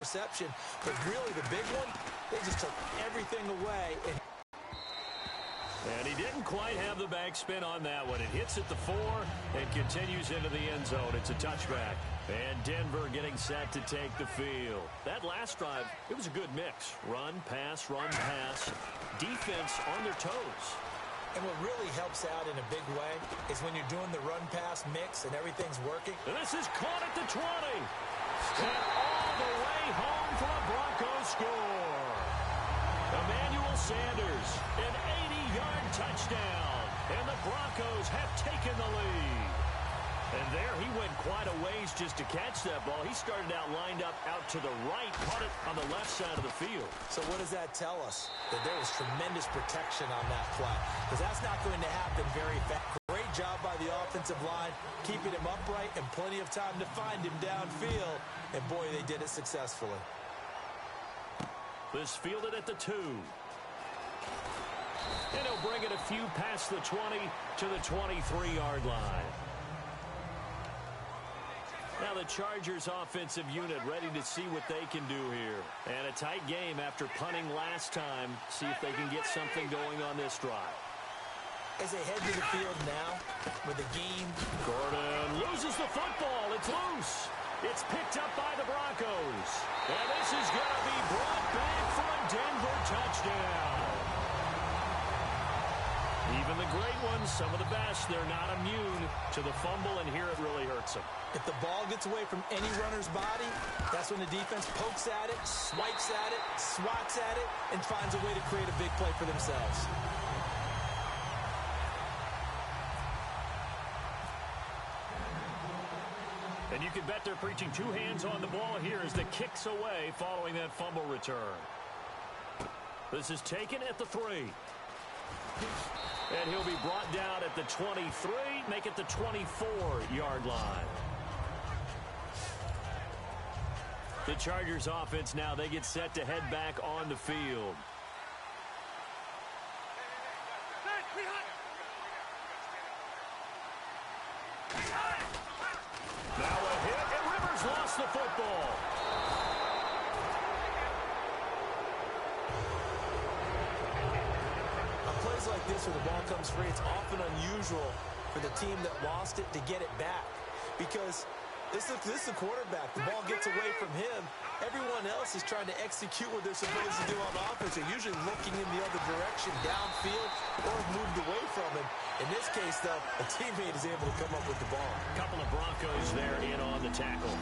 interception, but really the big one, they just took everything away. And he didn't quite have the backspin on that one. It hits at the 4 and continues into the end zone. It's a touchback. And Denver getting set to take the field. That last drive, it was a good mix. Run, pass, defense on their toes. And what really helps out in a big way is when you're doing the run-pass mix and everything's working. And this is caught at the 20. And all the way home for a Broncos score. Emmanuel Sanders, an 80-yard touchdown. And the Broncos have taken the lead. And there he went quite a ways just to catch that ball. He started out lined up out to the right, caught it on the left side of the field. So what does that tell us? That there was tremendous protection on that play. Because that's not going to happen very fast. Great job by the offensive line, keeping him upright and plenty of time to find him downfield. And boy, they did it successfully. This fielded at the 2. And he'll bring it a few past the 20 to the 23-yard line. Now the Chargers offensive unit ready to see what they can do here. And a tight game after punting last time. See if they can get something going on this drive. As they head to the field now with the game. Gordon loses the football. It's loose. It's picked up by the Broncos. And this is going to be brought back for a Denver touchdown. Even the great ones, some of the best, they're not immune to the fumble, and here it really hurts them. If the ball gets away from any runner's body, that's when the defense pokes at it, swipes at it, swats at it, and finds a way to create a big play for themselves. And you can bet they're preaching two hands on the ball here as the kick's away following that fumble return. This is taken at the 3. And he'll be brought down at the 23, make it the 24-yard line. The Chargers offense now, they get set to head back on the field. Now a hit, and Rivers lost the football. Plays like this where the ball comes free, it's often unusual for the team that lost it to get it back. Because this is the quarterback. The ball gets away from him. Everyone else is trying to execute what they're supposed to do on offense. They're usually looking in the other direction, downfield, or have moved away from him. In this case, though, a teammate is able to come up with the ball. A couple of Broncos there in on the tackle.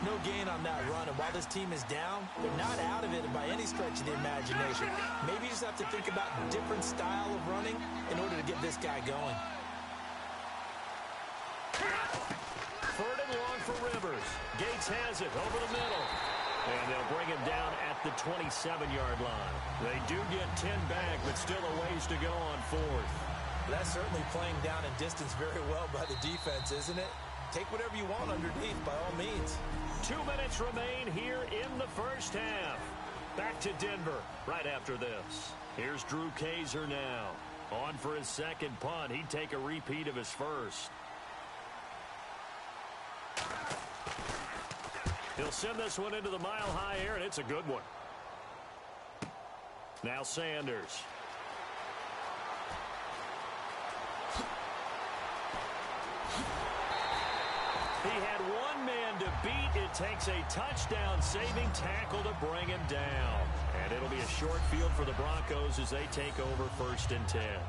No gain on that run, and while this team is down, they're not out of it by any stretch of the imagination. Maybe you just have to think about a different style of running in order to get this guy going. Third and long for Rivers. Gates has it over the middle. And they'll bring him down at the 27-yard line. They do get 10 back, but still a ways to go on 4th. That's certainly playing down in distance very well by the defense, isn't it? Take whatever you want underneath, by all means. 2 minutes remain here in the first half. Back to Denver right after this. Here's Drew Kaiser now. On for his second punt. He'd take a repeat of his first. He'll send this one into the mile-high air, and it's a good one. Now Sanders. He had one man to beat. It takes a touchdown-saving tackle to bring him down. And it'll be a short field for the Broncos as they take over 1st and 10.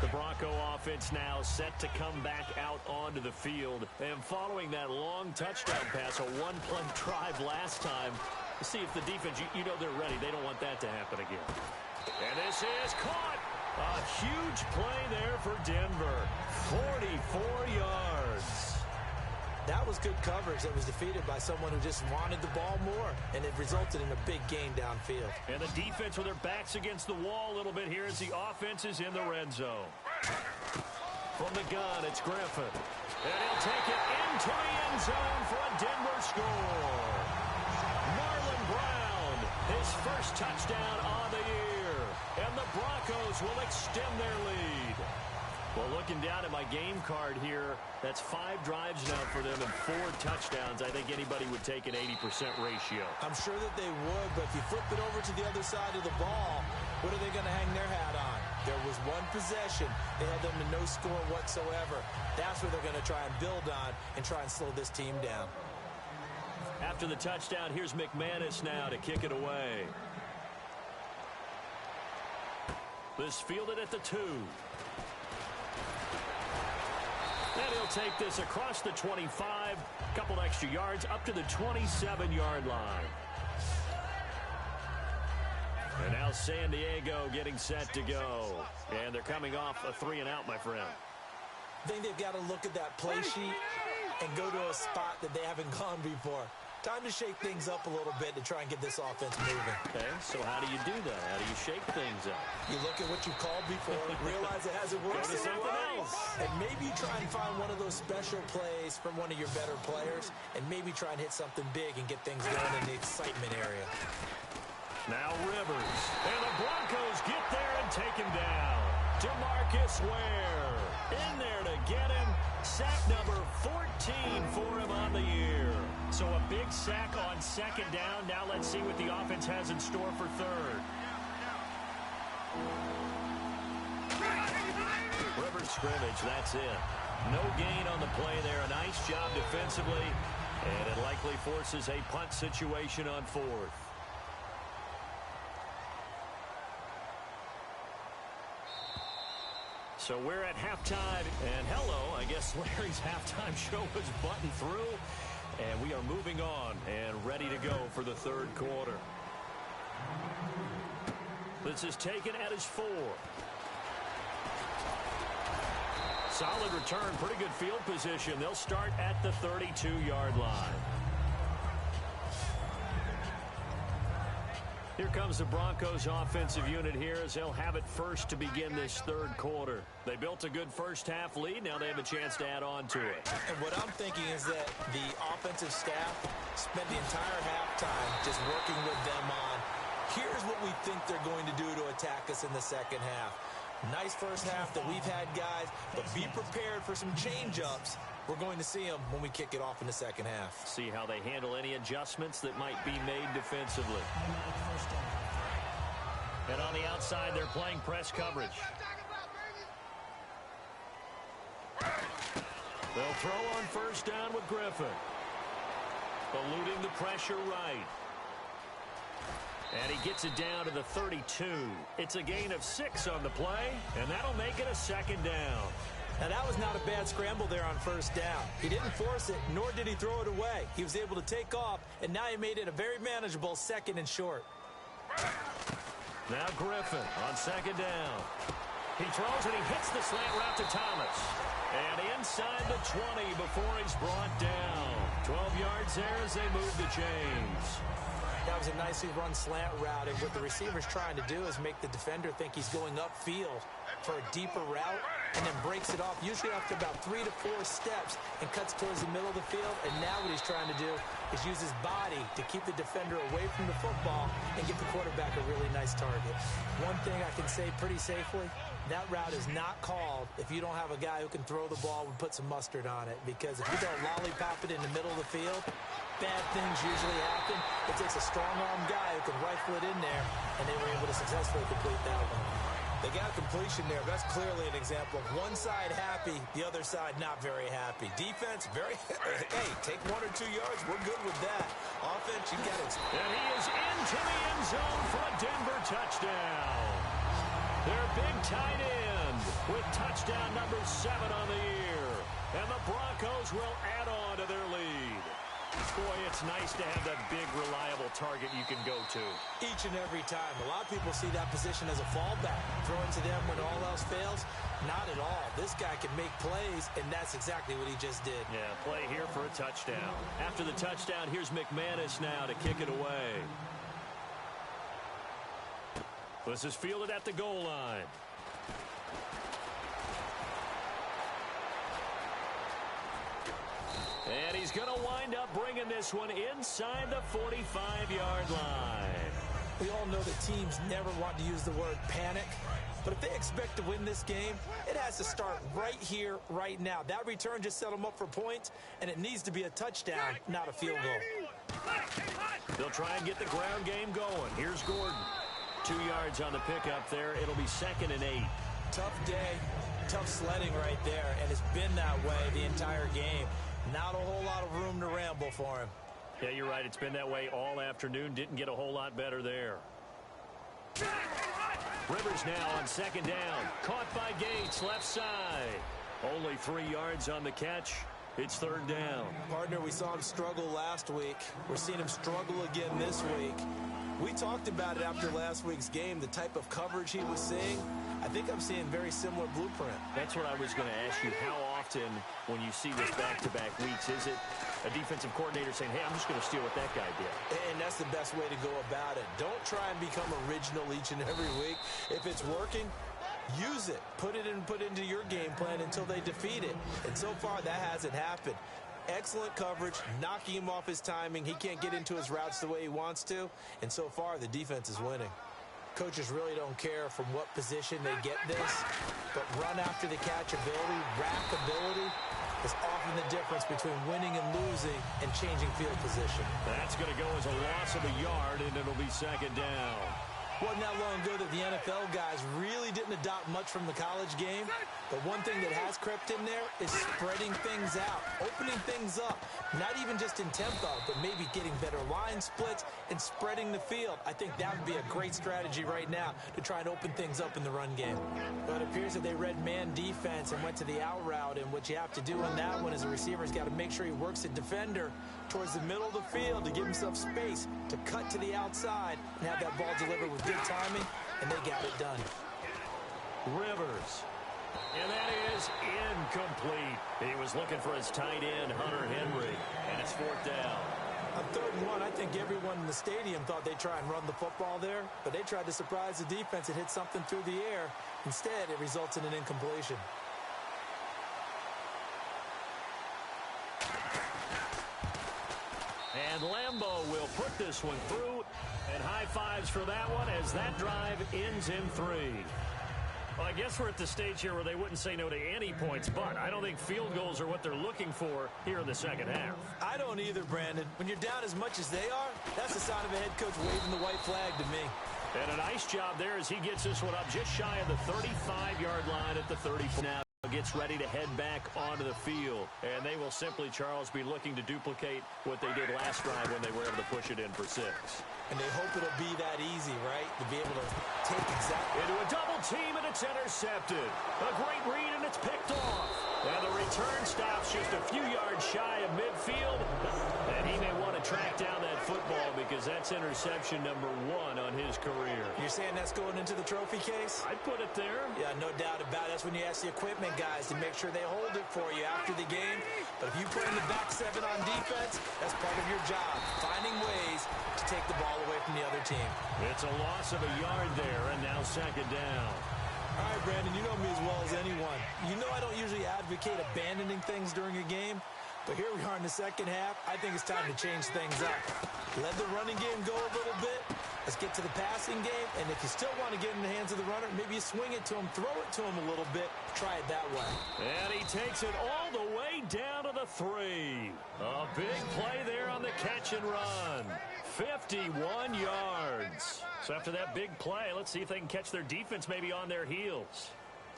The Bronco offense now set to come back out onto the field. And following that long touchdown pass, a one-play drive last time, see if the defense, you know they're ready. They don't want that to happen again. And this is caught. A huge play there for Denver. 44 yards. That was good coverage that was defeated by someone who just wanted the ball more, and it resulted in a big gain downfield. And the defense with their backs against the wall a little bit here as the offense is in the red zone. From the gun, it's Griffin. And he'll take it into the end zone for a Denver score. Marlon Brown, his first touchdown on the year. And the Broncos will extend their lead. Well, looking down at my game card here, that's 5 drives now for them and 4 touchdowns. I think anybody would take an 80% ratio. I'm sure that they would, but if you flip it over to the other side of the ball, what are they going to hang their hat on? There was one possession. They held them to no score whatsoever. That's what they're going to try and build on and try and slow this team down. After the touchdown, here's McManus now to kick it away. This fielded at the 2. And he'll take this across the 25, a couple extra yards up to the 27-yard line. And now San Diego getting set to go. And they're coming off a 3-and-out, my friend. I think they've got to look at that play sheet and go to a spot that they haven't gone before. Time to shake things up a little bit to try and get this offense moving. Okay, so how do you do that? How do you shake things up? You look at what you called before, realize it hasn't worked Go to something else. And maybe you try and find one of those special plays from one of your better players, and maybe try and hit something big and get things going in the excitement area. Now Rivers. And the Broncos get there and take him down. DeMarcus Ware in there to get him. Sack number 14 for him on the year. So a big sack on second down. Now let's see what the offense has in store for third. Rivers scrimmage, that's it. No gain on the play there. A nice job defensively. And it likely forces a punt situation on 4th. So we're at halftime, and hello, I guess Larry's halftime show was buttoned through, and we are moving on and ready to go for the third quarter. This is taken at his 4. Solid return, pretty good field position. They'll start at the 32-yard line. Here comes the Broncos offensive unit here as they'll have it first to begin this third quarter. They built a good first-half lead. Now they have a chance to add on to it. And what I'm thinking is that the offensive staff spent the entire halftime just working with them on, here's what we think they're going to do to attack us in the second half. Nice first half that we've had, guys, but be prepared for some change-ups. We're going to see them when we kick it off in the second half. See how they handle any adjustments that might be made defensively. And on the outside, they're playing press coverage. They'll throw on first down with Griffin. Eluding the pressure right. And he gets it down to the 32. It's a gain of 6 on the play, and that'll make it a second down. Now, that was not a bad scramble there on first down. He didn't force it, nor did he throw it away. He was able to take off, and now he made it a very manageable second and short. Now Griffin on second down. He throws and he hits the slant route to Thomas. And inside the 20 before he's brought down. 12 yards there as they move the chains. That was a nicely run slant route, and what the receiver's trying to do is make the defender think he's going upfield for a deeper route, and then breaks it off, usually after about 3 to 4 steps, and cuts towards the middle of the field. And now what he's trying to do is use his body to keep the defender away from the football and give the quarterback a really nice target. One thing I can say pretty safely, that route is not called if you don't have a guy who can throw the ball and put some mustard on it, because if you don't lollipop it in the middle of the field, bad things usually happen. It takes a strong-arm guy who can rifle it in there, and they were able to successfully complete that one. They got a completion there. That's clearly an example of one side happy, the other side not very happy. Defense, very, hey, take 1 or 2 yards. We're good with that. Offense, you got it. And he is into the end zone for a Denver touchdown. Their big tight end with touchdown number 7 on the year. And the Broncos will add on to their lead. Boy, it's nice to have that big, reliable target you can go to. Each and every time. A lot of people see that position as a fallback. Throwing to them when all else fails? Not at all. This guy can make plays, and that's exactly what he just did. Yeah, play here for a touchdown. After the touchdown, here's McManus now to kick it away. This is fielded at the goal line. And he's going to wind up bringing this one inside the 45-yard line. We all know that teams never want to use the word panic, But if they expect to win this game, it has to start right here, right now. That return just set them up for points, and it needs to be a touchdown, not a field goal. They'll try and get the ground game going. Here's Gordon. 2 yards on the pickup there. It'll be 2nd and 8. Tough day, tough sledding right there, and it's been that way the entire game. Not a whole lot of room to ramble for him. Yeah, you're right. It's been that way all afternoon. Didn't get a whole lot better there. Rivers now on 2nd down. Caught by Gates, left side. Only 3 yards on the catch. It's 3rd down. Partner, we saw him struggle last week. We're seeing him struggle again this week. We talked about it after last week's game, the type of coverage he was seeing. I think I'm seeing very similar blueprint. That's what I was going to ask you. How often, when you see this back-to-back weeks, is it a defensive coordinator saying, hey, I'm just going to steal what that guy did? And that's the best way to go about it. Don't try and become original each and every week. If it's working, use it. Put it into your game plan until they defeat it. And so far, that hasn't happened. Excellent coverage, knocking him off his timing. He can't get into his routes the way he wants to. And so far, the defense is winning. Coaches really don't care from what position they get this, but run after the catch ability, rack ability is often the difference between winning and losing and changing field position. That's going to go as a loss of a yard, and it'll be 2nd down. Wasn't that long ago that the NFL guys really didn't adopt much from the college game. But one thing that has crept in there is spreading things out, opening things up, not even just in tempo, but maybe getting better line splits and spreading the field. I think that would be a great strategy right now to try and open things up in the run game. But it appears that they read man defense and went to the out route, and what you have to do on that one is a receiver's got to make sure he works a defender towards the middle of the field to give himself space to cut to the outside and have that ball delivered with good timing, and they got it done. Rivers. And that is incomplete. He was looking for his tight end, Hunter Henry, and it's 4th down. On 3rd and 1, I think everyone in the stadium thought they'd try and run the football there, but they tried to surprise the defense and hit something through the air. Instead, it results in an incompletion. And Lambeau will put this one through, and high fives for that one as that drive ends in 3. Well, I guess we're at the stage here where they wouldn't say no to any points, but I don't think field goals are what they're looking for here in the 2nd half. I don't either, Brandon. When you're down as much as they are, that's the sign of a head coach waving the white flag to me. And a nice job there as he gets this one up just shy of the 35-yard line at the 30. Now gets ready to head back onto the field. And they will simply, Charles, be looking to duplicate what they did last drive when they were able to push it in for 6. And they hope it'll be that easy, right? To be able to take exactly into a double team, and it's intercepted. A great read, and it's picked off. And the return stops just a few yards shy of midfield. And he may want to track down that football because that's interception number 1 on his career. You're saying that's going into the trophy case? I'd put it there. Yeah, no doubt about it. That's when you ask the equipment guys to make sure they hold it for you after the game. But if you play in the back 7 on defense, that's part of your job, finding ways to take the ball away from the other team. It's a loss of a yard there, and now 2nd down. All right, Brandon, you know me as well as anyone. You know I don't usually advocate abandoning things during a game, but here we are in the 2nd half. I think it's time to change things up. Let the running game go a little bit. Let's get to the passing game, and if you still want to get in the hands of the runner, maybe you swing it to him, throw it to him a little bit, try it that way. And he takes it all the way down to the 3. A big play there on the catch and run. 51 yards. So after that big play, let's see if they can catch their defense maybe on their heels.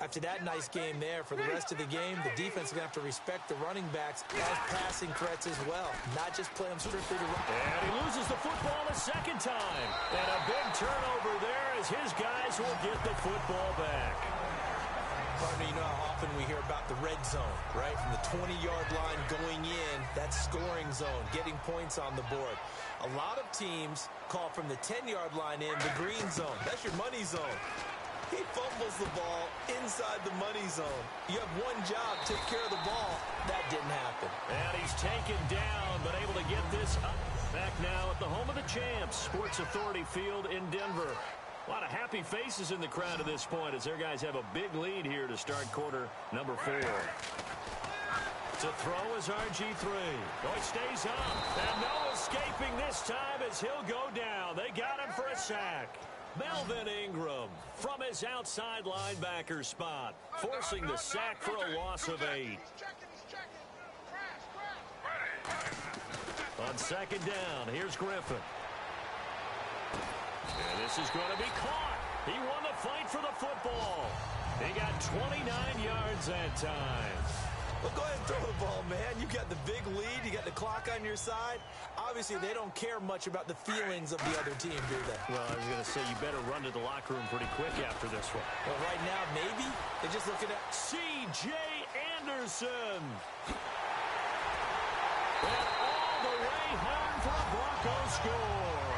After that nice game there, for the rest of the game, the defense is going to have to respect the running backs as passing threats as well, not just play them strictly to run. And he loses the football a 2nd time. And a big turnover there as his guys will get the football back. Partner, you know how often we hear about the red zone, right? From the 20-yard line going in, that scoring zone, getting points on the board. A lot of teams call from the 10-yard line in the green zone. That's your money zone. He fumbles the ball inside the money zone. You have one job, take care of the ball. That didn't happen. And he's taken down, but able to get this up. Back now at the home of the champs, Sports Authority Field in Denver. A lot of happy faces in the crowd at this point as their guys have a big lead here to start quarter number 4. To throw is RG3. Oh, he stays up. And no escaping this time as he'll go down. They got him for a sack. Melvin Ingram from his outside linebacker spot, forcing the sack for a loss of 8. On second down, here's Griffin. And this is going to be caught. He won the fight for the football. He got 29 yards that time. Well, go ahead and throw the ball, man. You got the big lead. You got the clock on your side. Obviously, they don't care much about the feelings of the other team, do they? Well, I was going to say, you better run to the locker room pretty quick after this one. Well, right now, maybe. They're just looking at C.J. Anderson. And all the way home for a Broncos score.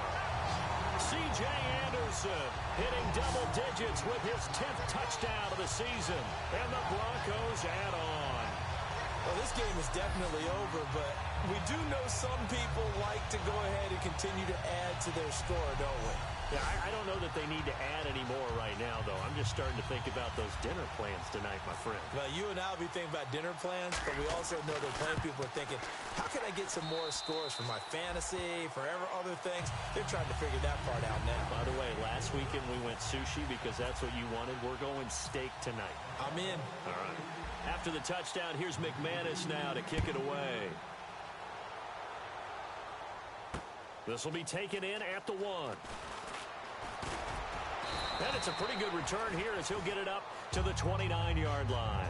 C.J. Anderson hitting double digits with his 10th touchdown of the season. And the Broncos add on. Well, this game is definitely over, but we do know some people like to go ahead and continue to add to their score, don't we? Yeah, I don't know that they need to add any more right now, though. I'm just starting to think about those dinner plans tonight, my friend. Well, you and I will be thinking about dinner plans, but we also know that plenty of people are thinking, how can I get some more scores for my fantasy, for other things? They're trying to figure that part out now. By the way, last weekend we went sushi because that's what you wanted. We're going steak tonight. I'm in. All right. After the touchdown, here's McManus now to kick it away. This will be taken in at the 1. And it's a pretty good return here as he'll get it up to the 29-yard line.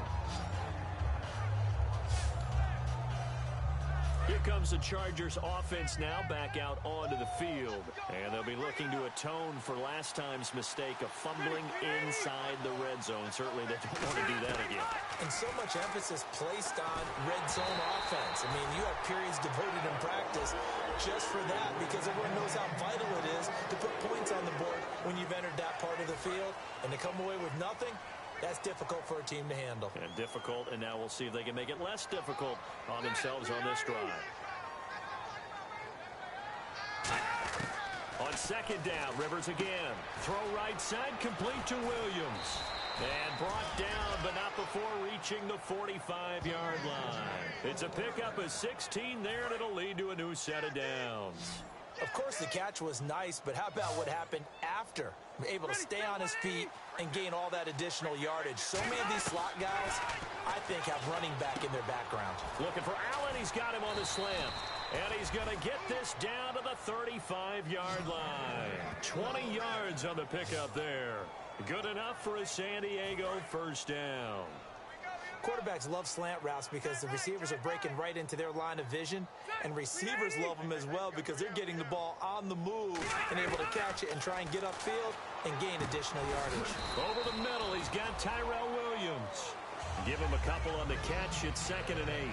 Here comes the Chargers offense now back out onto the field. And they'll be looking to atone for last time's mistake of fumbling inside the red zone. Certainly they don't want to do that again. And so much emphasis placed on red zone offense. I mean, you have periods devoted in practice just for that because everyone knows how vital it is to put points on the board when you've entered that part of the field. And to come away with nothing, that's difficult for a team to handle. And difficult, and now we'll see if they can make it less difficult on themselves on this drive. On second down, Rivers again. Throw right side, complete to Williams. And brought down, but not before reaching the 45-yard line. It's a pickup of 16 there, and it'll lead to a new set of downs. Of course, the catch was nice, but how about what happened after? Able to stay on his feet and gain all that additional yardage. So many of these slot guys, I think, have running back in their background. Looking for Allen. He's got him on the slant. And he's going to get this down to the 35-yard line. 20 yards on the pickup there. Good enough for a San Diego first down. Quarterbacks love slant routes because the receivers are breaking right into their line of vision, and receivers love them as well because they're getting the ball on the move and able to catch it and try and get upfield and gain additional yardage. Over the middle, he's got Tyrell Williams. Give him a couple on the catch. It's 2nd and 8.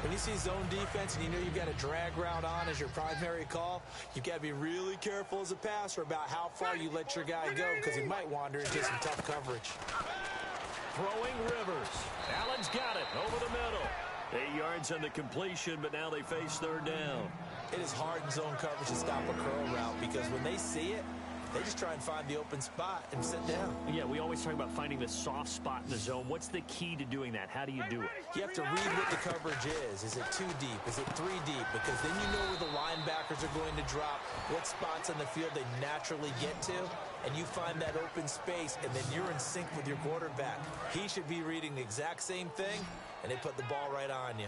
When you see zone defense and you know you've got a drag route on as your primary call, you've got to be really careful as a passer about how far you let your guy go because he might wander into some tough coverage. Throwing Rivers. Allen's got it over the middle. 8 yards on the completion, but now they face third down. It is hard in zone coverage to stop a curl route because when they see it, they just try and find the open spot and sit down. Yeah, we always talk about finding the soft spot in the zone. What's the key to doing that? How do you do it? You have to read what the coverage is. Is it 2 deep? Is it 3 deep? Because then you know where the linebackers are going to drop, what spots on the field they naturally get to, and you find that open space, and then you're in sync with your quarterback. He should be reading the exact same thing, and they put the ball right on you.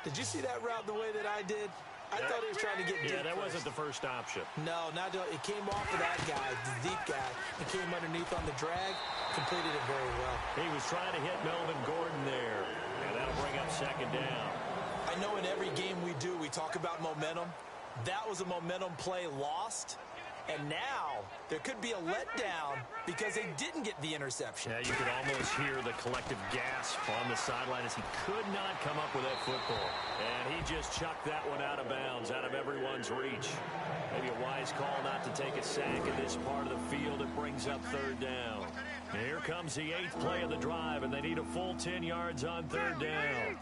Did you see that route the way that I did? I thought he was trying to get deep. Yeah, that first. wasn't the first option. No, it came off of that guy, the deep guy, and came underneath on the drag, completed it very well. He was trying to hit Melvin Gordon there, and that'll bring up 2nd down. I know in every game we do, we talk about momentum. That was a momentum play lost. And now there could be a letdown because they didn't get the interception. Yeah, you could almost hear the collective gasp on the sideline as he could not come up with that football. And he just chucked that one out of bounds, out of everyone's reach. Maybe a wise call not to take a sack in this part of the field. It brings up third down. And here comes the 8th play of the drive, and they need a full 10 yards on third down.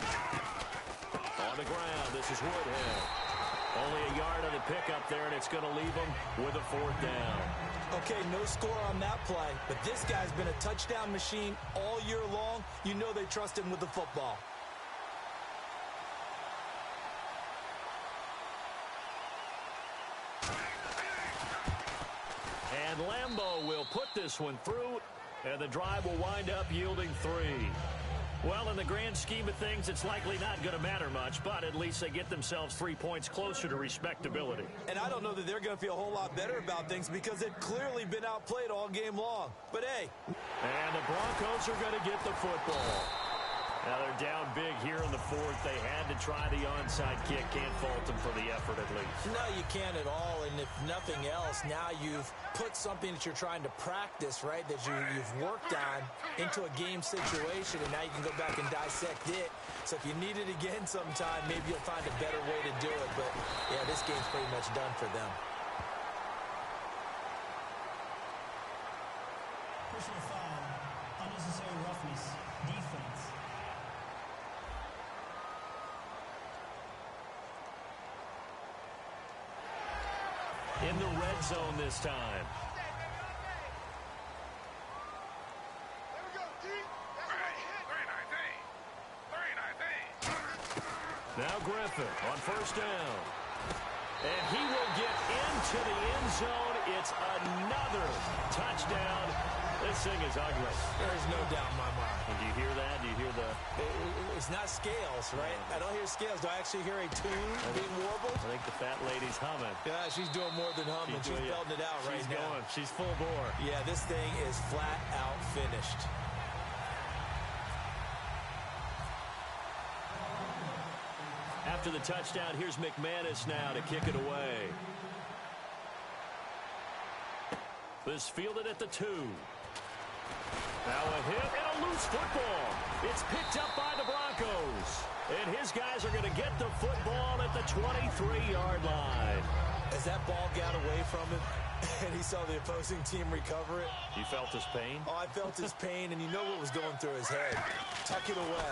On the ground, this is Woodhead. Only a yard on the pickup there, and it's going to leave them with a 4th down. Okay, no score on that play, but this guy's been a touchdown machine all year long. You know they trust him with the football. And Lambeau will put this one through, and the drive will wind up yielding 3. Well, in the grand scheme of things, it's likely not going to matter much, but at least they get themselves 3 points closer to respectability. And I don't know that they're going to feel a whole lot better about things because they've clearly been outplayed all game long. But, hey. And the Broncos are going to get the football. Now they're down big here in the fourth. They had to try the onside kick. Can't fault them for the effort at least. No, you can't at all. And if nothing else, now you've put something that you're trying to practice, right, that you've worked on into a game situation, and now you can go back and dissect it. So if you need it again sometime, maybe you'll find a better way to do it. But, yeah, this game's pretty much done for them. Personal foul, unnecessary roughness, defense. In the red zone this time. Now Griffin on first down. And he will get into the end zone. It's another touchdown. This thing is ugly. There's no doubt in my mind. And do you hear that? Do you hear the... It's not scales, right? I don't hear scales. Do I actually hear a tune being warbled? I think the fat lady's humming. Yeah, she's doing more than humming. She's belting it out right now. She's going. She's full bore. Yeah, this thing is flat out finished. After the touchdown, here's McManus now to kick it away. This fielded at the 2. Now a hit and a loose football. It's picked up by the Broncos. And his guys are going to get the football at the 23-yard line. As that ball got away from him and he saw the opposing team recover it. You felt his pain? Oh, I felt his pain, and you know what was going through his head. Tuck it away.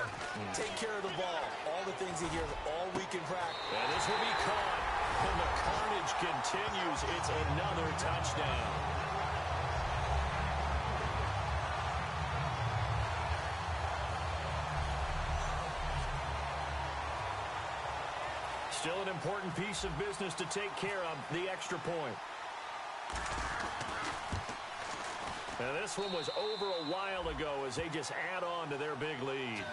Take care of the ball. All the things he hears all week in practice. And this will be caught. And the carnage continues. It's another touchdown. Still an important piece of business to take care of, the extra point. And this one was over a while ago as they just add on to their big lead.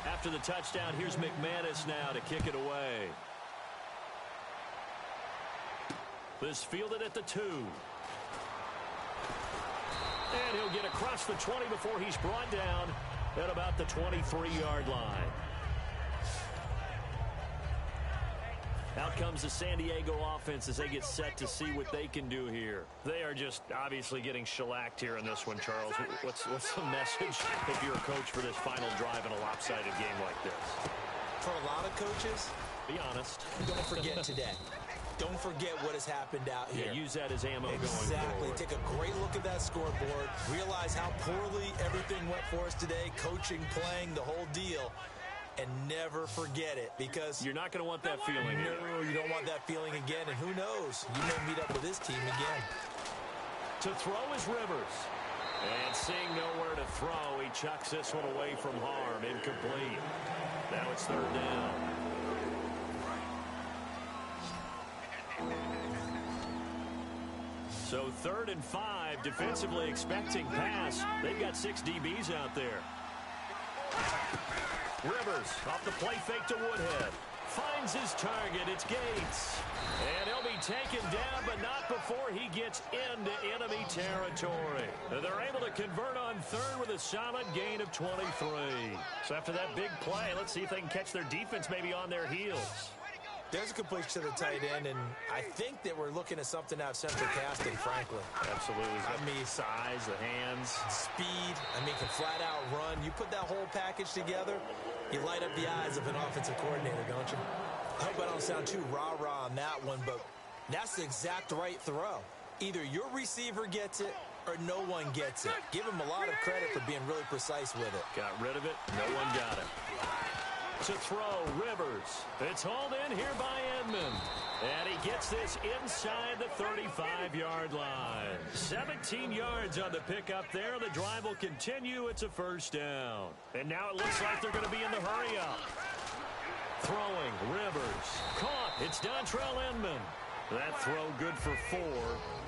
After the touchdown, here's McManus now to kick it away. This fielded at the 2. And he'll get across the 20 before he's brought down at about the 23-yard line. Out comes the San Diego offense as they get set to see what they can do here. They are just obviously getting shellacked here in this one, Charles. What's the message if you're a coach for this final drive in a lopsided game like this? For a lot of coaches, be honest. Don't forget today. Don't forget what has happened out here. Yeah, use that as ammo going Exactly. forward. Take a great look at that scoreboard. Realize how poorly everything went for us today. Coaching, playing, the whole deal. And never forget it, because you're not going to want that feeling. No, you don't want that feeling again. And who knows? You may meet up with this team again. To throw is Rivers. And seeing nowhere to throw, he chucks this one away from harm. Incomplete. Now it's third down. So 3rd and 5, defensively expecting pass. They've got 6 DBs out there. Rivers off the play fake to Woodhead. Finds his target. It's Gates. And he'll be taken down, but not before he gets into enemy territory. They're able to convert on 3rd with a solid gain of 23. So after that big play, let's see if they can catch their defense maybe on their heels. There's a completion to the tight end, and I think that we're looking at something out of central casting, frankly. Absolutely. I mean, size, the hands. Speed. I mean, can flat out run. You put that whole package together, you light up the eyes of an offensive coordinator, don't you? I hope I don't sound too rah-rah on that one, but that's the exact right throw. Either your receiver gets it or no one gets it. Give him a lot of credit for being really precise with it. Got rid of it. No one got it. To throw, Rivers. It's hauled in here by Edmond. And he gets this inside the 35-yard line. 17 yards on the pickup there. The drive will continue. It's a first down. And now it looks like they're going to be in the hurry-up. Throwing, Rivers. Caught. It's Dontrell Inman. That throw good for 4.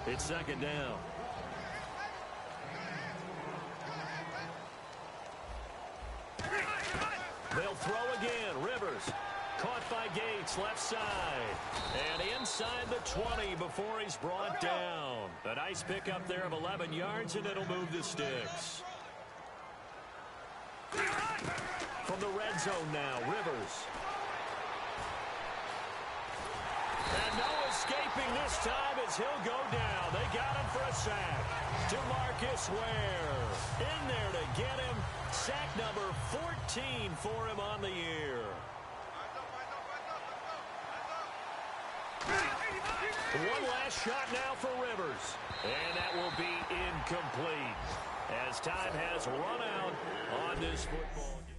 It's second down. They'll throw again. Rivers. Caught by Gates, left side. And inside the 20 before he's brought down. A nice pickup there of 11 yards, and it'll move the sticks. From the red zone now, Rivers. And no escaping this time as he'll go down. They got him for a sack. DeMarcus Ware in there to get him. Sack number 14 for him on the year. One last shot now for Rivers. And that will be incomplete as time has run out on this football game.